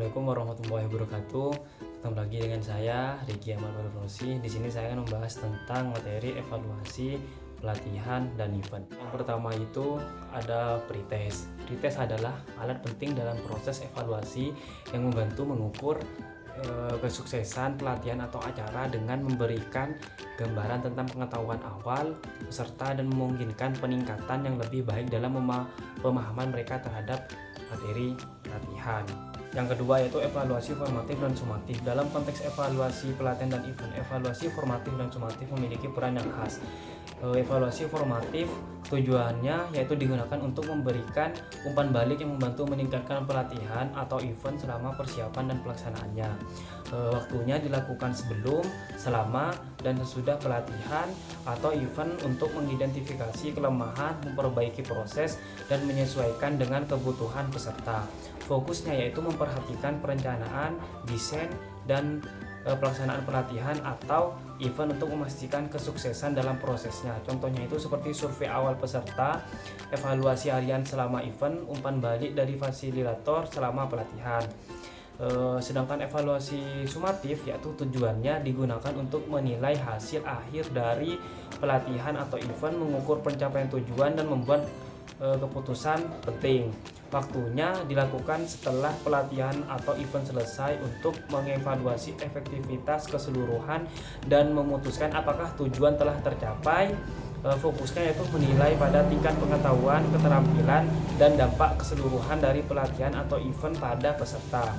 Assalamualaikum warahmatullahi wabarakatuh. Ketemu lagi dengan saya Riki Ahmad Rosi. Di sini saya akan membahas tentang materi evaluasi pelatihan dan event. Yang pertama itu ada pretest. Pretest adalah alat penting dalam proses evaluasi yang membantu mengukur kesuksesan pelatihan atau acara dengan memberikan gambaran tentang pengetahuan awal peserta dan memungkinkan peningkatan yang lebih baik dalam pemahaman mereka terhadap materi latihan. Yang kedua yaitu evaluasi formatif dan sumatif. Dalam konteks evaluasi pelatihan dan event, evaluasi formatif dan sumatif memiliki peran yang khas. Evaluasi formatif tujuannya yaitu digunakan untuk memberikan umpan balik yang membantu meningkatkan pelatihan atau event selama persiapan dan pelaksanaannya. Waktunya dilakukan sebelum, selama, dan sesudah pelatihan atau event untuk mengidentifikasi kelemahan, memperbaiki proses, dan menyesuaikan dengan kebutuhan peserta. Fokusnya yaitu memperhatikan perencanaan, desain, dan pelaksanaan pelatihan atau event untuk memastikan kesuksesan dalam prosesnya. Contohnya itu seperti survei awal peserta, evaluasi harian selama event, umpan balik dari fasilitator selama pelatihan. Sedangkan evaluasi sumatif yaitu tujuannya digunakan untuk menilai hasil akhir dari pelatihan atau event, mengukur pencapaian tujuan, dan membuat keputusan penting. Waktunya dilakukan setelah pelatihan atau event selesai untuk mengevaluasi efektivitas keseluruhan dan memutuskan apakah tujuan telah tercapai. Fokusnya yaitu menilai pada tingkat pengetahuan, keterampilan, dan dampak keseluruhan dari pelatihan atau event pada peserta.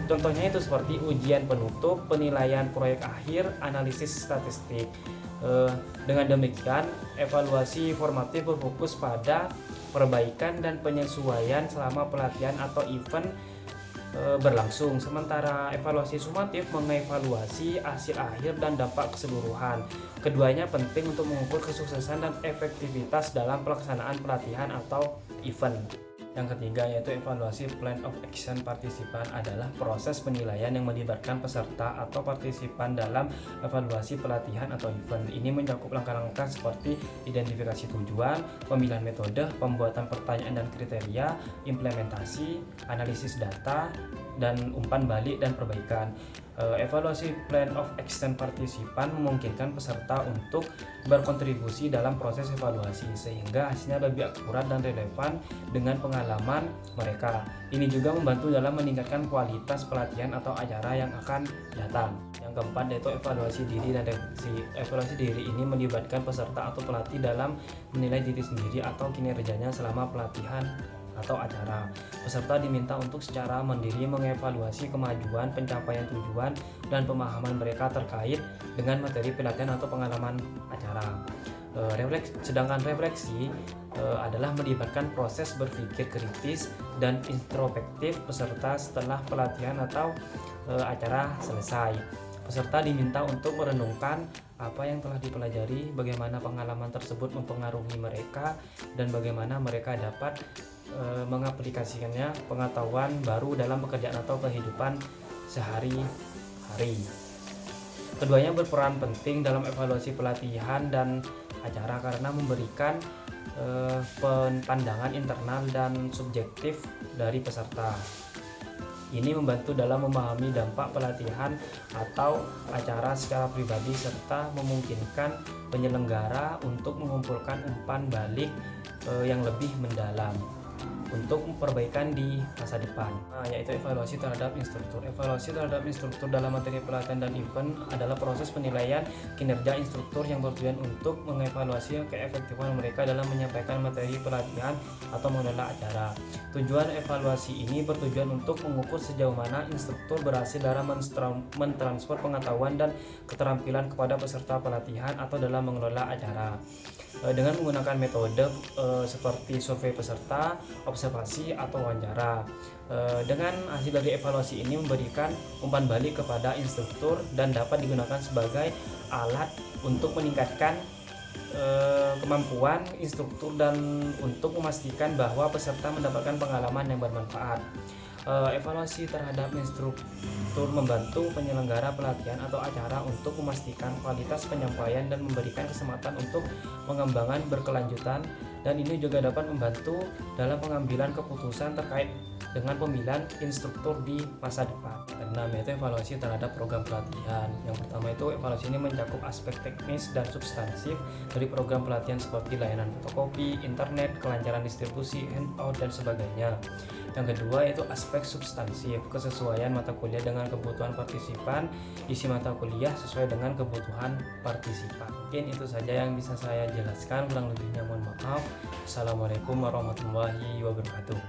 Contohnya itu seperti ujian penutup, penilaian proyek akhir, analisis statistik. Dengan demikian, evaluasi formatif berfokus pada perbaikan dan penyesuaian selama pelatihan atau event berlangsung. Sementara evaluasi sumatif mengevaluasi hasil akhir dan dampak keseluruhan. Keduanya penting untuk mengukur kesuksesan dan efektivitas dalam pelaksanaan pelatihan atau event. Yang ketiga yaitu evaluasi plan of action partisipan adalah proses penilaian yang melibatkan peserta atau partisipan dalam evaluasi pelatihan atau event. Ini mencakup langkah-langkah seperti identifikasi tujuan, pemilihan metode, pembuatan pertanyaan dan kriteria, implementasi, analisis data, dan umpan balik dan perbaikan. Evaluasi plan of action partisipan memungkinkan peserta untuk berkontribusi dalam proses evaluasi sehingga hasilnya lebih akurat dan relevan dengan pengalaman mereka. Ini juga membantu dalam meningkatkan kualitas pelatihan atau acara yang akan datang. Yang keempat yaitu evaluasi diri dan refleksi. Evaluasi diri ini melibatkan peserta atau pelatih dalam menilai diri sendiri atau kinerjanya selama pelatihan atau acara. Peserta diminta untuk secara mandiri mengevaluasi kemajuan, pencapaian tujuan, dan pemahaman mereka terkait dengan materi pelatihan atau pengalaman acara. Sedangkan refleksi adalah melibatkan proses berpikir kritis dan introspektif peserta setelah pelatihan atau acara selesai. Peserta diminta untuk merenungkan apa yang telah dipelajari, bagaimana pengalaman tersebut mempengaruhi mereka, dan bagaimana mereka dapat mengaplikasikannya pengetahuan baru dalam pekerjaan atau kehidupan sehari-hari. Keduanya berperan penting dalam evaluasi pelatihan dan acara karena memberikan pandangan internal dan subjektif dari peserta. Ini membantu dalam memahami dampak pelatihan atau acara secara pribadi serta memungkinkan penyelenggara untuk mengumpulkan umpan balik yang lebih mendalam untuk perbaikan di masa depan, yaitu evaluasi terhadap instruktur. Evaluasi terhadap instruktur dalam materi pelatihan dan event adalah proses penilaian kinerja instruktur yang bertujuan untuk mengevaluasi keefektifan mereka dalam menyampaikan materi pelatihan atau mengelola acara. Tujuan evaluasi ini bertujuan untuk mengukur sejauh mana instruktur berhasil dalam mentransfer pengetahuan dan keterampilan kepada peserta pelatihan atau dalam mengelola acara. Dengan menggunakan metode seperti survei peserta, observasi, atau wawancara. Dengan hasil dari evaluasi ini memberikan umpan balik kepada instruktur dan dapat digunakan sebagai alat untuk meningkatkan kemampuan instruktur dan untuk memastikan bahwa peserta mendapatkan pengalaman yang bermanfaat. Evaluasi terhadap instruktur membantu penyelenggara pelatihan atau acara untuk memastikan kualitas penyampaian dan memberikan kesempatan untuk pengembangan berkelanjutan, dan ini juga dapat membantu dalam pengambilan keputusan terkait dengan pemilihan instruktur di masa depan. Keenam yaitu evaluasi terhadap program pelatihan. Yang pertama itu evaluasi ini mencakup aspek teknis dan substansif dari program pelatihan seperti layanan fotokopi, internet, kelancaran distribusi, handout, dan sebagainya. Yang kedua yaitu aspek substansif, kesesuaian mata kuliah dengan kebutuhan partisipan, isi mata kuliah sesuai dengan kebutuhan partisipan. Mungkin itu saja yang bisa saya jelaskan, kurang lebihnya mohon maaf. Assalamualaikum warahmatullahi wabarakatuh.